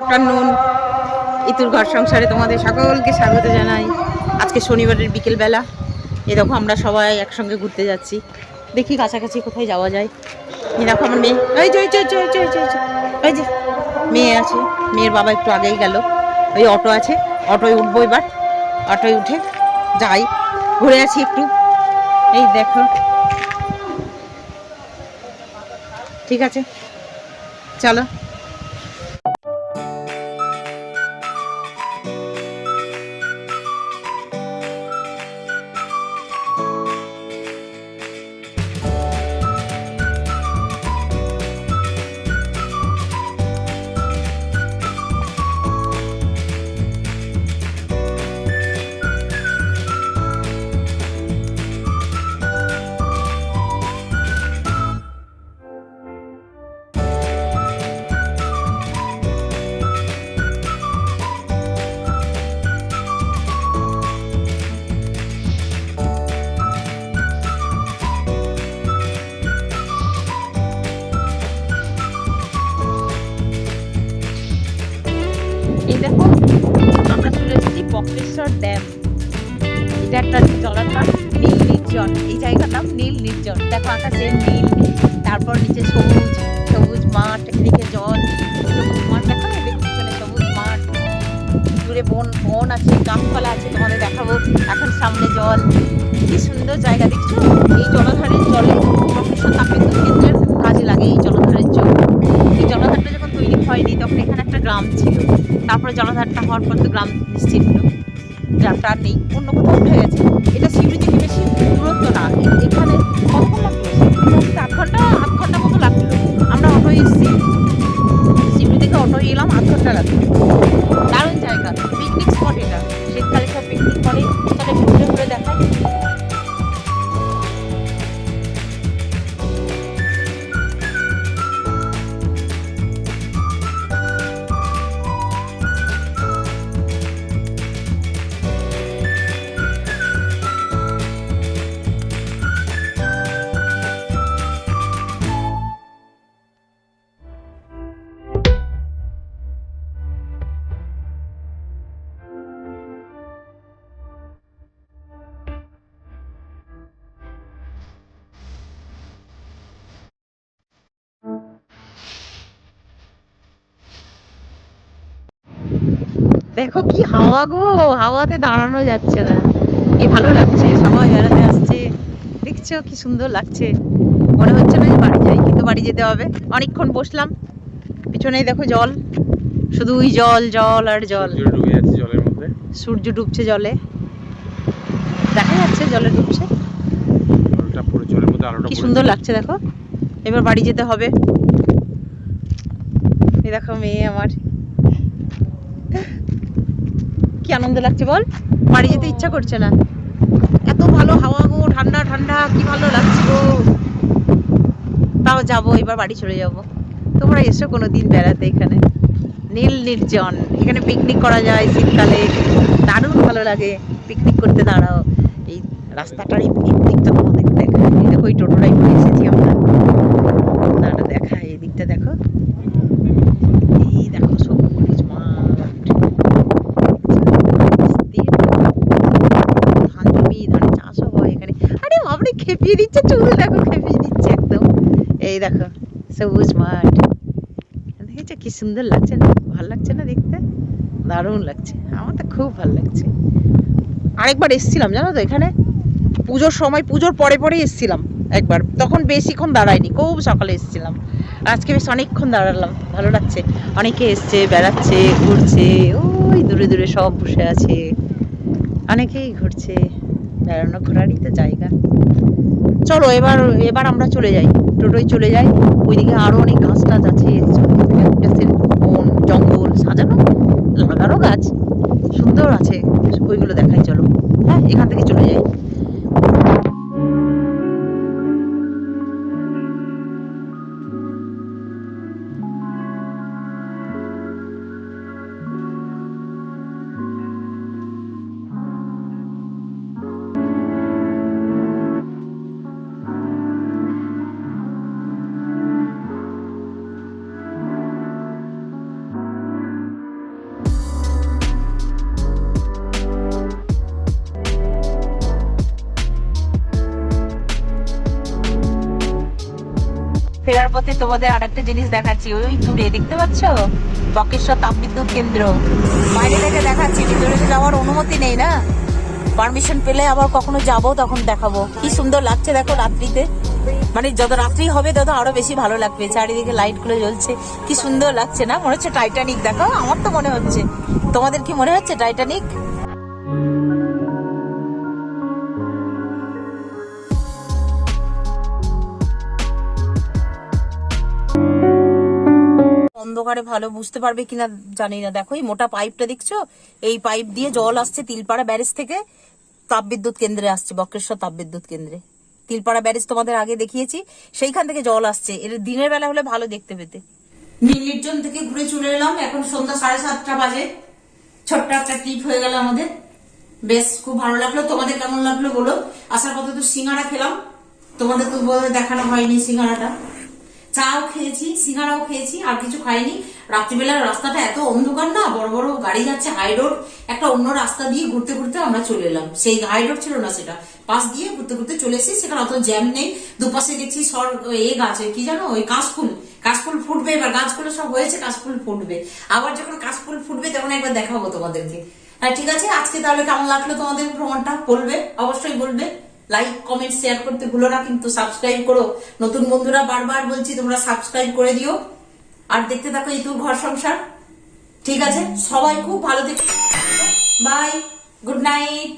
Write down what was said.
Afternoon. ইতুর ঘর সংসারে তোমাদের সকলকে স্বাগত জানাই। আজকে শনিবারের বিকেলবেলা। এ দেখো আমরা সবাই একসঙ্গে ঘুরতে যাচ্ছি। দেখি কাছাকাছি কোথায় যাওয়া যায়। এ দেখো আমার মেয়ে, এই যে এই যে মেয়ে আছে। মেয়ের বাবা একটু আগেই গেল। ওই অটো আছে, অটোয় উঠবো এবার। অটোয় উঠে যাই, ঘুরে আসি একটু। এই দেখো, ঠিক আছে, চলো। এই দেখো, আমরা চলে এসেছি বক্রেশ্বর ড্যাম। এটা একটা জলাধার, নীল নির্জন। এই জায়গার নাম নীল নির্জন। দেখো আকাশে নীল, তারপর নিচে সবুজ সবুজ মাঠ, এদিকে জল, সবুজ মাঠ। দেখো এদিকে পিছনে সবুজ মাঠ, দূরে বন বন আছে, গাছপালা আছে, তোমাদের দেখাবো। এখন সামনে জল, কি সুন্দর জায়গা দেখছো। এই জলাধারের জলে বক্রেশ্বর তাপবিদ্যুৎ কেন্দ্রের কাজে লাগে এই জলাধারের জল। এই জলাধারটা যখন তৈরি হয়নি তখন এখানে একটা গ্রাম ছিল, তারপরে জলাধারটা হওয়ার পর তো গ্রাম নিশ্চিহ্ন, গ্রামটা আর নেই, অন্য কোথাও উঠে গেছে। এটা শিউরি থেকে বেশি দূরত্ব না। এখানে কতক্ষণ লাগলো, শিউরি থেকে 8 ঘন্টা মতো লাগলো। আমরা অটোয় এসেছি, শিউরি থেকে অটোয় এলাম, 8 ঘন্টা লাগলো। দারুণ জায়গা, পিকনিক স্পট এটা। শীতকালে সব পিকনিক করে। তাহলে একটু ঘুরে ঘুরে দেখাই। দেখো কি হাওয়া গো, হাওয়াতে দাঁড়ানো যাচ্ছে না। কি ভালো লাগছে, সবাই বেড়াতে আসছে। দেখছো কি সুন্দর লাগছে। মনে হচ্ছে না যে বাড়ি যাই, কিন্তু বাড়ি যেতে হবে। অনেকক্ষণ বসলাম, পিছনেই দেখো জল, শুধুই জল জল আর জল। ডুবে যাচ্ছে জলের মধ্যে, সূর্য ডুবছে জলে, দেখা যাচ্ছে জলে ডুবছে। আলোটা পুরো জলের মধ্যে, আলোটা কি সুন্দর লাগছে দেখো। এবার বাড়ি যেতে হবে। এই দেখো মেয়ে আমার, কি আনন্দ লাগছে বল। বাড়ি যেতে ইচ্ছা করছে না, এত ভালো হাওয়া গো, ঠান্ডা ঠান্ডা, কি ভালো লাগছে গো। তাও যাবো, এবার বাড়ি চলে যাব। তোমরা এসো কোনো দিন বেড়াতে এখানে, নীল নির্জন। এখানে পিকনিক করা যায় শীতকালে, দারুণ ভালো লাগে পিকনিক করতে। দাঁড়াও, এই রাস্তাটার এই দিকটা তোমাদের দেখায়। এই দেখো, ওই টোটোটাই করে এসেছি আমরা। দাঁড়া দেখায়, এই দিকটা দেখো, এই দেখো সবুজ মাঠ, ধান জমি, ধানে চাষও হয় এখানে। আরে বাপরে, খেপিয়ে দিচ্ছে চুল, দেখো খেপিয়ে দিচ্ছে একদম। এই দেখো সবুজ মাঠ, দেখেছো কি সুন্দর লাগছে না, ভালো লাগছে না দেখতে, দারুণ লাগছে। আমার তো খুব ভালো লাগছে। আরেকবার এসেছিলাম জানো তো এখানে, পুজোর সময়, পুজোর পরে পরে এসেছিলাম একবার, তখন বেশিক্ষণ দাঁড়াইনি, খুব সকালে এসেছিলাম। আজকে বেশ অনেকক্ষণ দাঁড়ালাম, ভালো লাগছে। অনেকে এসছে, বেড়াচ্ছে, ঘুরছে, ওই দূরে দূরে সব বসে আছে, অনেকেই ঘুরছে। বেড়ানো ঘোরারই তো জায়গা। চলো এবার, এবার আমরা চলে যাই, টোটোয় চলে যাই। ওইদিকে আরো অনেক গাছ টাছ আছে, বন জঙ্গল সাজানো, লাগানো গাছ সুন্দর আছে, ওইগুলো দেখাই চলো। হ্যাঁ, এখান থেকে চলে যাই। ফেরার পথে তোমাদের আরেকটা জিনিস দেখাচ্ছি, ওই দূরে দেখতে পাচ্ছ বক্রেশ্বর তাপবিদ্যুৎ কেন্দ্র। বাইরে থেকে দেখাচ্ছি, ভিতরে তো যাওয়ার অনুমতি নেই না, পারমিশন পেলে আবার কখনো যাবো তখন দেখাবো। কি সুন্দর লাগছে দেখো রাত্রিতে, মানে যত রাত্রি হবে তত আরো বেশি ভালো লাগবে। চারিদিকে লাইট গুলো জ্বলছে, কি সুন্দর লাগছে না? মনে হচ্ছে টাইটানিক। দেখো আমার তো মনে হচ্ছে, তোমাদের কি মনে হচ্ছে টাইটানিক? অন্ধকারে ভালো বুঝতে পারবে কিনা জানি না। দেখো এই মোটা পাইপটা দেখছো, এই পাইপ দিয়ে জল আসছে তিলপাড়া ব্যারেজ থেকে তাপবিদ্যুৎ কেন্দ্রে আসছে, বক্রেশ্বর তাপবিদ্যুৎ কেন্দ্রে। তিলপাড়া ব্যারেজ তোমাদের আগে দেখিয়েছি, সেইখান থেকে জল আসছে। এর দিনের বেলা হলে ভালো দেখতে পেতে। নীল নির্জন থেকে ঘুরে চলে এলাম, এখন সন্ধ্যা 7:30 বাজে। ছোট্ট একটা ট্রিপ হয়ে গেল আমাদের, বেশ খুব ভালো লাগলো। তোমাদের কেমন লাগলো বলো। আসার পথে তো সিঙ্গারা খেলাম, তোমাদের তো বোধহয় দেখানো হয়নি সিঙ্গারাটা। চাও খেয়েছি, সিঙ্গারাও খেয়েছি, আর কিছু খাইনি। রাত্রিবেলার রাস্তাটা এত অন্ধকার না, বড় বড় গাড়ি যাচ্ছে, হাই রোড। একটা অন্য রাস্তা দিয়ে ঘুরতে ঘুরতে আমরা চলে এলাম, সেই হাই রোড ছিল না, সেটা পাশ দিয়ে ঘুরতে ঘুরতে চলে এসেছি। সেখানে অত জ্যাম নেই, দুপাশে দেখছি সর এ গাছ, কি জানো ওই কাশফুল, কাশফুল ফুটবে এবার, গাছগুলো সব হয়েছে, কাশফুল ফুটবে আবার। যখন কাশফুল ফুটবে তখন একবার দেখাবো তোমাদেরকে। হ্যাঁ ঠিক আছে, আজকে তাহলে কেমন লাগলো তোমাদের ভ্রমণটা বলবে, অবশ্যই বলবে। লাইক কমেন্ট শেয়ার করতে ভুলো না, কিন্তু সাবস্ক্রাইব করো। নতুন বন্ধুরা বারবার বলছি তোমরা সাবস্ক্রাইব করে দিও, আর দেখতে থাকো ইতুর ঘর সংসার। ঠিক আছে, সবাই খুব ভালো থেকো, বাই, গুড নাইট।